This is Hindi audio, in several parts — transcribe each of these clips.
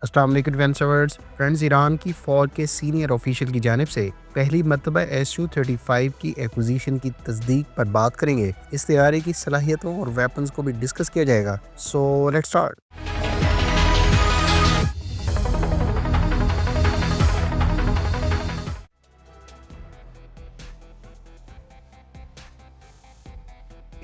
अस्सलाम वालेकुम फ्रेंड्स, ईरान की फ़ौज के सीनियर ऑफिशियल की जानिब से पहली मरतबा SU-35 की एक्विजिशन की तस्दीक पर बात करेंगे। इस तैयारी की सलाहियतों और वेपन्स को भी डिस्कस किया जाएगा। So let's start.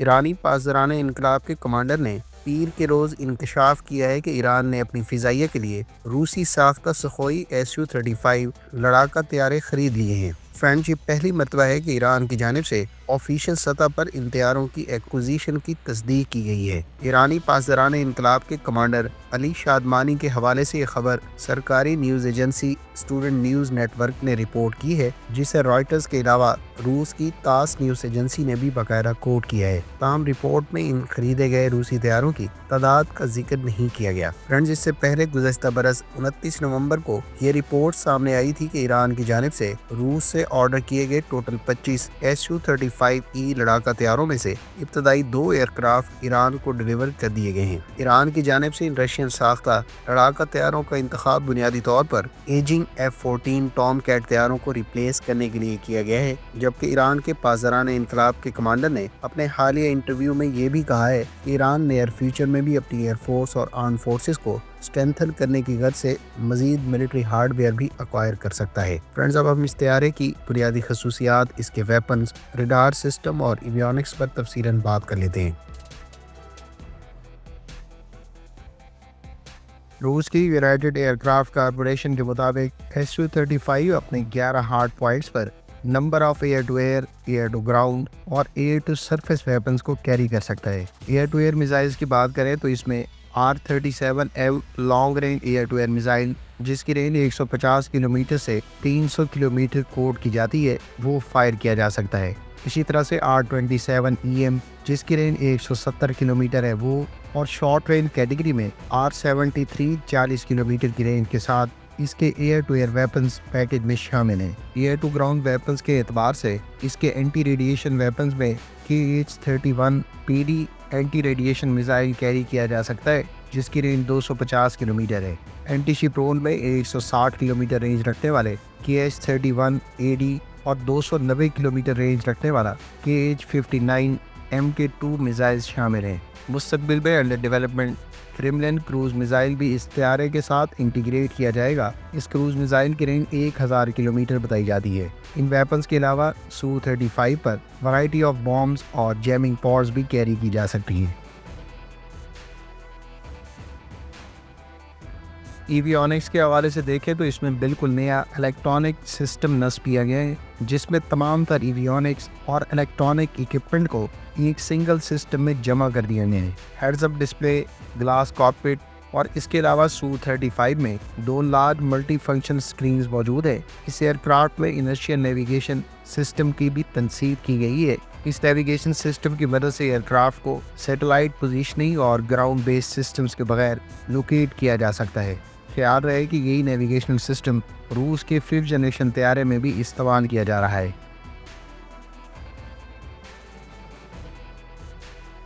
ईरानी पासदारान इनकलाब के कमांडर ने पीर के रोज़ इंकशाफ किया है कि ईरान ने अपनी फ़िज़ाइया के लिए रूसी साख्ता सखोई SU-35 लड़ाका तैयारे ख़रीद लिए हैं। फ्रेंड्स, ये पहली मरतबा है कि ईरान की जानिब से ऑफिशियल सतह पर इन तैयारों की एक्विजिशन की तस्दीक की गई है। ईरानी पासदारान इनकलाब के कमांडर अली शादमानी के हवाले से ये खबर सरकारी news agency student news network ने रिपोर्ट की है, जिसे रॉयटर्स के अलावा रूस की तास न्यूज़ एजेंसी ने भी बाकायदा कोट किया है। ताहम रिपोर्ट में इन खरीदे गए रूसी तैयारों की तादाद का जिक्र नहीं किया गया। फ्रेंड्स, इससे पहले गुज़श्ता बरस 29 नवंबर को ये रिपोर्ट सामने आई थी कि ईरान की जानिब से रूस से ऑर्डर किए गए टोटल 25 SU-35E लड़ाका तैयारों में से इब्तदाई 2 एयरक्राफ्ट ईरान को डिलीवर कर दिए गए हैं। ईरान की जानिब से इन रशियन साख्ता लड़ाका तैयारों का इंतखाब बुनियादी तौर पर एजिंग F-14 टॉम कैट तैयारों को रिप्लेस करने के लिए किया गया है, जबकि ईरान के पासदारान इनकलाब के कमांडर ने अपने हालिया इंटरव्यू में ये भी कहा है कि ईरान नियर फ्यूचर में भी अपनी एयरफोर्स और आर्म फोर्सेस को स्ट्रेंथन करने की गर्ज से मजीद मिलिट्री हार्डवेयर भी अक्वायर कर सकता है। फ्रेंड्स, अब हम इस तैयारे की बुनियादी खसूसियात, इसके वेपन्स, रडार सिस्टम और एवियोनिक्स पर तफसीलन बात कर लेते हैं। रूस की यूनाइटेड एयरक्राफ्ट कॉरपोरेशन के मुताबिक SU-35 अपने 11 हार्ड पॉइंट्स पर number of air to air, air to ground और एयर टू सरफेस वेपन्स को कैरी कर सकता है। एयर टू एयर मिसाइल्स की बात करें तो इसमें R-37M long range air to air missile, जिसकी रेंज 150 किलोमीटर से 300 किलोमीटर कोड की जाती है, वो फायर किया जा सकता है। इसी तरह से R-27EM, जिसकी रेंज 170 किलोमीटर है, वो और शॉर्ट रेंज कैटेगरी में R-73 40 किलोमीटर की रेंज के साथ इसके air to air weapons package में शामिल हैं। एयर टू ग्राउंड वेपन्स के एतबार से इसके एंटी रेडिएशन वेपन्स में KH-31 PD anti radiation missile carry किया जा सकता है, जिसकी रेंज 250 किलोमीटर है। एंटी शिप रोन में 160 किलोमीटर रेंज रखने वाले KH-31 AD और 290 किलोमीटर रेंज रखने वाला KH-59 MK2 मिसाइल शामिल हैं। मुस्तकबिल में under development Kremlin cruise missile भी इस तैयारे के साथ इंटीग्रेट किया जाएगा। इस क्रूज मिसाइल की रेंज 1000 किलोमीटर बताई जाती है। इन वेपन्स के अलावा SU-35 पर वैरायटी ऑफ बॉम्ब्स और जैमिंग पॉड्स भी कैरी की जा सकती हैं। एवियोनिक्स के हवाले से देखें तो इसमें बिल्कुल नया इलेक्ट्रॉनिक सिस्टम नस्ब किया गया है, जिसमें तमाम तर एवियोनिक्स और इलेक्ट्रॉनिक इक्विपमेंट को एक सिंगल सिस्टम में जमा कर दिया गया है। Heads up display, glass cockpit और इसके अलावा SU-35 में 2 लार्ज मल्टी फंक्शन स्क्रीन्स मौजूद है। इस एयरक्राफ्ट में इनर्शियल नेविगेशन सिस्टम की भी तनसीब की गई है। इस नेविगेशन सिस्टम की मदद से एयरक्राफ्ट को सैटेलाइट पोजीशनिंग और ग्राउंड बेस्ड सिस्टम्स के बगैर लोकेट किया जा सकता है। ख्याल रहे कि यही नेविगेशनल सिस्टम रूस के 5th जनरेशन तैयारे में भी इस्तेमाल किया जा रहा है।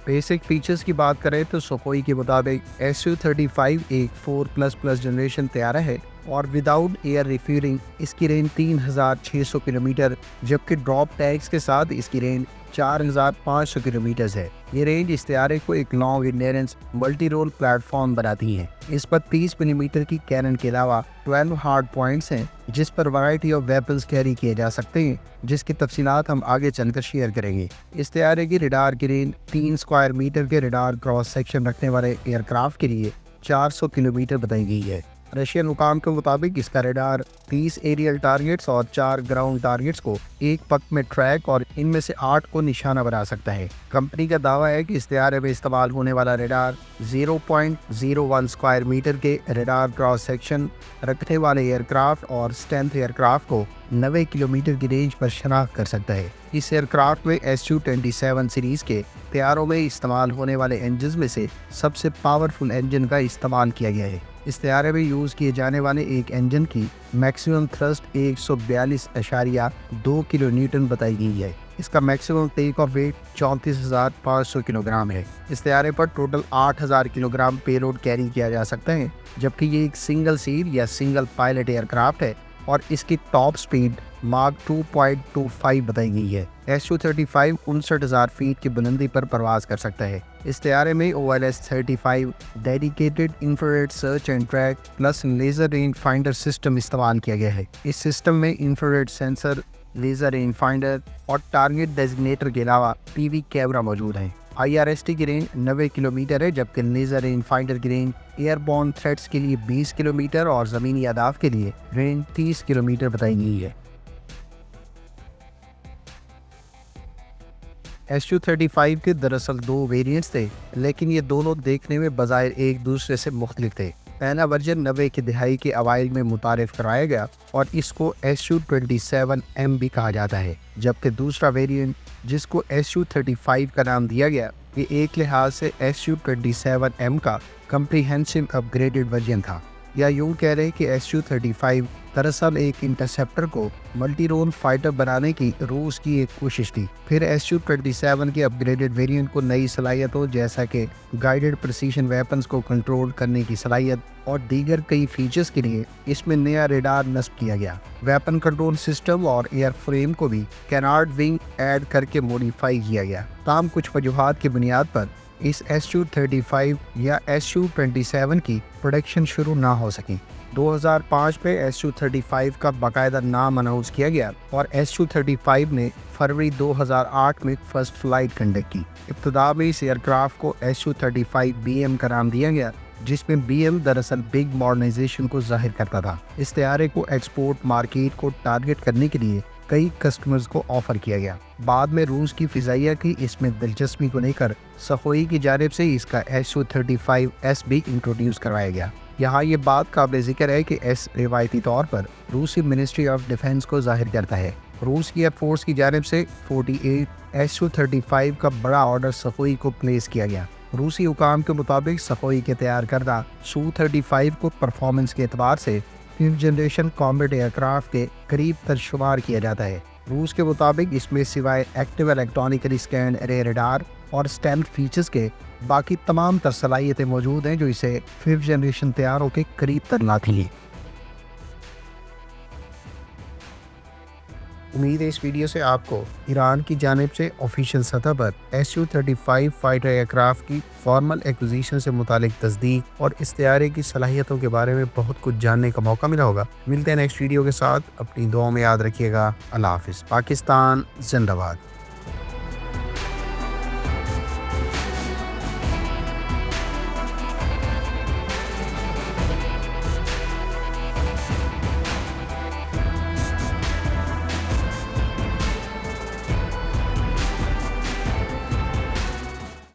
बेसिक फीचर्स की बात करें तो सुखोई के मुताबिक SU-35 एक 4++ जनरेशन तैयारा है और विदाउट एयर रिफ्यूलिंग इसकी रेंज 3600 किलोमीटर, जबकि ड्रॉप टैग्स के साथ इसकी रेंज 4500 किलोमीटर है। ये रेंज इस तैयारे को एक लॉन्ग इंडेरेंस मल्टी रोल प्लेटफॉर्म बनाती है। इस पर 30 मिलीमीटर की कैनन के अलावा 12 हार्ड पॉइंट्स हैं, जिस पर वैरायटी ऑफ वेपन्स कैरी किए जा सकते हैं, जिसकी तफसीलात हम आगे चलकर शेयर करेंगे। इस तैयारे की रडार की रेंज 3 स्क्वायर मीटर के रडार क्रॉस सेक्शन रखने वाले एयरक्राफ्ट के लिए 400 किलोमीटर बताई गई है। रशियन हुकाम के मुताबिक इसका रडार 30 एरियल टारगेट्स और 4 ग्राउंड टारगेट्स को एक वक्त में ट्रैक और इनमें से 8 को निशाना बना सकता है। कंपनी का दावा है कि इस तैयारे में इस्तेमाल होने वाला रडार 0.01 स्क्वायर मीटर के रडार क्रॉस सेक्शन रखने वाले एयरक्राफ्ट और स्ट्रेंथ एयरक्राफ्ट को 90 किलोमीटर की रेंज पर शनाख्त कर सकता है। इस एयरक्राफ्ट में SU-27 सीरीज के तैयारों में इस्तेमाल होने वाले इंजन में से सबसे पावरफुल इंजन का इस्तेमाल किया गया है। इस तैयारे में यूज़ किए जाने वाले एक इंजन की मैक्सिमम थ्रस्ट 142.2 किलो न्यूटन बताई गई है। इसका maximum take off weight 34,500 kilogram है। इस तैयारे पर टोटल 8,000 किलोग्राम पेलोड कैरी किया जा सकता है, जबकि ये एक सिंगल सीट या सिंगल पायलट एयरक्राफ्ट है और इसकी टॉप स्पीड मार्क 2.25 बताई गई है। Su-35 59,000 फीट की बुलंदी पर परवाज कर सकता है। इस तैयारे में OLS-35 dedicated infrared search and track plus laser range finder system इस्तेमाल किया गया है। इस सिस्टम में infrared sensor, laser range finder और टारगेट डेजिग्नेटर के अलावा टीवी कैमरा मौजूद है। IRST की रेंज 90 किलोमीटर है, जबकि लेजर रेंज फाइंडर की रेंज एयरबॉर्न थ्रेट्स के लिए 20 किलोमीटर और ज़मीनी अहदाफ के लिए रेंज 30 किलोमीटर बताई गई है। Su-35 के दरअसल 2 वेरिएंट्स थे, लेकिन ये दोनों देखने में बज़ाहिर एक दूसरे से मुख्तलिफ थे। पहला वर्जन 90 की दिहाई के अवाइल में मुतारिफ कराया गया और इसको Su-27M भी कहा जाता है, जबकि दूसरा वेरिएंट जिसको Su-35 का नाम दिया गया ये एक लिहाज से Su-27M का कम्प्रीहेंसिव अपग्रेडेड वर्जन था। या यूँ कह रहे कि Su-35 दरअसल एक इंटरसेप्टर को मल्टी रोल फाइटर बनाने की रूस की एक कोशिश थी। फिर Su-27 के अपग्रेडेड वेरिएंट को नई सलाहियतों जैसा कि गाइडेड प्रिसीशन वेपन्स को कंट्रोल करने की सलाहियत और दीगर कई फीचर्स के लिए इसमें नया रेडार नस्ब किया गया। वेपन कंट्रोल सिस्टम और एयर फ्रेम को भी कैनार्ड विंग ऐड करके मॉडिफाई किया गया। ताम कुछ वजूहात की बुनियाद पर इस Su-35 या Su-27 की प्रोडक्शन शुरू ना हो सकी। 2005 में Su-35 का बाकायदा नाम अनाउंस किया गया और Su-35 ने फरवरी 2008 में फर्स्ट फ्लाइट कंडक्ट की। इब्तिदा में इस एयरक्राफ्ट को Su-35BM का नाम दिया गया, जिसमें BM दरअसल बिग मॉडर्नाइजेशन को जाहिर करता था। इस तैयारे को एक्सपोर्ट मार्केट को टारगेट करने के लिए कई कस्टमर्स को ऑफर किया गया। बाद में रूस की फिजाइया की इसमें दिलचस्पी को लेकर सखोई की जानिब से इसका Su-35S भी इंट्रोड्यूस करवाया गया। यहाँ ये बात काबिल जिक्र है कि एस रिवायती तौर पर रूसी मिनिस्ट्री ऑफ डिफेंस को जाहिर करता है। रूस की एयरफोर्स की जानिब से 48 Su-35 का बड़ा ऑर्डर सखोई को प्लेस किया गया। रूसी हुकाम के मुताबिक सखोई के तैयार करदा Su-35 को परफॉर्मेंस के एतबार से 5th जनरेशन कॉम्बैट एयरक्राफ्ट के करीब तर शुमार किया जाता है। रूस के मुताबिक इसमें सिवाय active electronically scan array radar और स्टैम्प फीचर्स के बाकी तमाम तर सलाहियतें मौजूद हैं जो इसे 5th जनरेशन तैयारों के करीब तर लाती हैं। उम्मीद है इस वीडियो से आपको ईरान की जानिब से ऑफिशियल सतह पर Su-35 फाइटर एयरक्राफ्ट की फॉर्मल एक्विजिशन से मुतालिक तस्दीक और इस तैयारे की सलाहियतों के बारे में बहुत कुछ जानने का मौका मिला होगा। मिलते हैं नेक्स्ट वीडियो के साथ। अपनी दुआ में याद रखिएगा। अल्लाह हाफिज़। पाकिस्तान जिंदाबाद।